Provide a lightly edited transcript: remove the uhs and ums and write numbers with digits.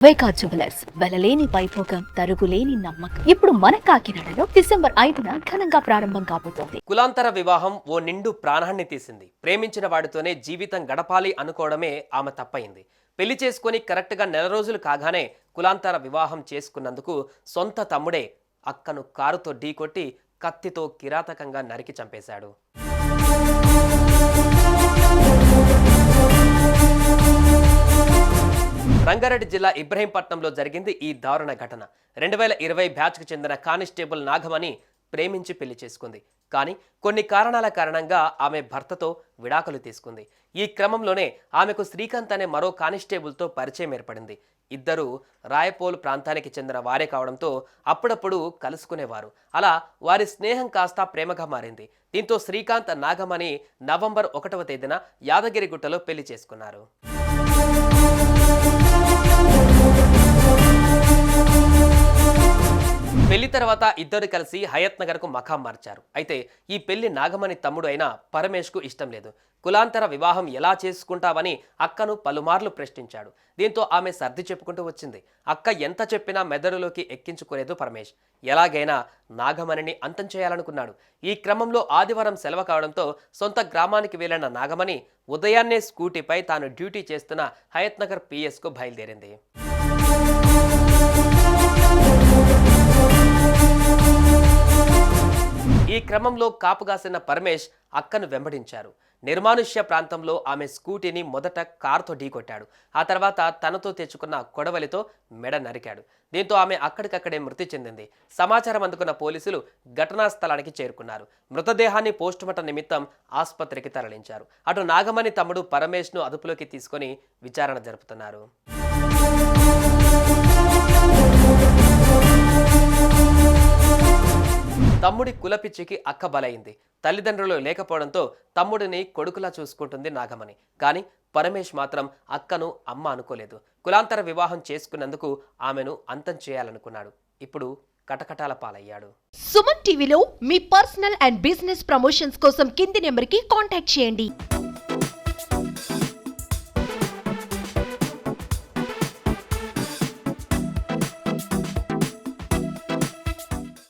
వైకా jewellers వెలలేని Vaibhogam తరుగులేని నమ్మకం. ఇప్పుడు మన కాకినాడలో డిసెంబర్ 5న ఘనంగా ప్రారంభం కాబోతోంది. కులాంతర వివాహం ఓ నిండు ప్రాణాన్ని తీసింది. ప్రేమించిన వాడితోనే జీవితం గడపాలి అనుకోవడమే ఆమె తప్పయింది. పెళ్లి చేసుకుని కరెక్ట్గా నెల రోజులు కాగానే కులాంతర వివాహం చేసుకున్నందుకు సొంత తమ్ముడే అక్కను కారుతో ఢీకొట్టి కత్తితో కిరాతకంగా నరికి చంపేశాడు. రంగారెడ్డి జిల్లా ఇబ్రహీంపట్నంలో జరిగింది ఈ దారుణ ఘటన. 2020 బ్యాచ్కు చెందిన కానిస్టేబుల్ నాగమణి ప్రేమించి పెళ్లి చేసుకుంది. కానీ కొన్ని కారణాల కారణంగా ఆమె భర్తతో విడాకులు తీసుకుంది. ఈ క్రమంలోనే ఆమెకు శ్రీకాంత్ అనే మరో కానిస్టేబుల్తో పరిచయం ఏర్పడింది. ఇద్దరు రాయపోల్ ప్రాంతానికి చెందిన వారే కావడంతో అప్పుడప్పుడు కలుసుకునేవారు. అలా వారి స్నేహం కాస్త ప్రేమగా మారింది. దీంతో శ్రీకాంత్ నాగమణి నవంబర్ 1వ తేదీన యాదగిరిగుట్టలో పెళ్లి చేసుకున్నారు. పెళ్లి తర్వాత ఇద్దరు కలిసి హయత్ నగర్కు మకాం మార్చారు. అయితే ఈ పెళ్లి నాగమణి తమ్ముడు అయిన పరమేష్కు ఇష్టం లేదు. కులాంతర వివాహం ఎలా చేసుకుంటావని అక్కను పలుమార్లు ప్రశ్నించాడు. దీంతో ఆమె సర్ది చెప్పుకుంటూ వచ్చింది. అక్క ఎంత చెప్పినా మెదడులోకి ఎక్కించుకోలేదు పరమేష్. ఎలాగైనా నాగమణిని అంతం చేయాలనుకున్నాడు. ఈ క్రమంలో ఆదివారం సెలవు కావడంతో సొంత గ్రామానికి వెళ్లిన నాగమణి ఉదయాన్నే స్కూటీపై తాను డ్యూటీ చేస్తున్న హయత్ నగర్ పిఎస్కు బయలుదేరింది. ఈ క్రమంలో కాపుగాసిన పరమేష్ అక్కను వెంబడించారు. నిర్మానుష్య ప్రాంతంలో ఆమె స్కూటీని మొదట కారుతో ఢీకొట్టాడు. ఆ తర్వాత తనతో తెచ్చుకున్న కొడవలితో మెడ నరికాడు. దీంతో ఆమె అక్కడికక్కడే మృతి చెందింది. సమాచారం అందుకున్న పోలీసులు ఘటనా స్థలానికి చేరుకున్నారు. మృతదేహాన్ని పోస్టుమార్టం నిమిత్తం ఆసుపత్రికి తరలించారు. అటు నాగమణి తమ్ముడు పరమేష్ను అదుపులోకి తీసుకొని విచారణ జరుపుతున్నారు. తమ్ముడి కులపిచ్చికి అక్క బలైంది. తల్లిదండ్రులు లేకపోవడంతో తమ్ముడిని కొడుకులా చూసుకుంటుంది నాగమణి. కానీ పరమేష్ మాత్రం అక్కను అమ్మ అనుకోలేదు. కులాంతర వివాహం చేసుకున్నందుకు ఆమెను అంతం చేయాలనుకున్నాడు. ఇప్పుడు కటకటాల పాలయ్యాడు. సుమన్ టీవీలో మీ పర్సనల్ అండ్ బిజినెస్ ప్రమోషన్స్ కోసం కింది నెంబర్కి కాంటాక్ట్ చేయండి.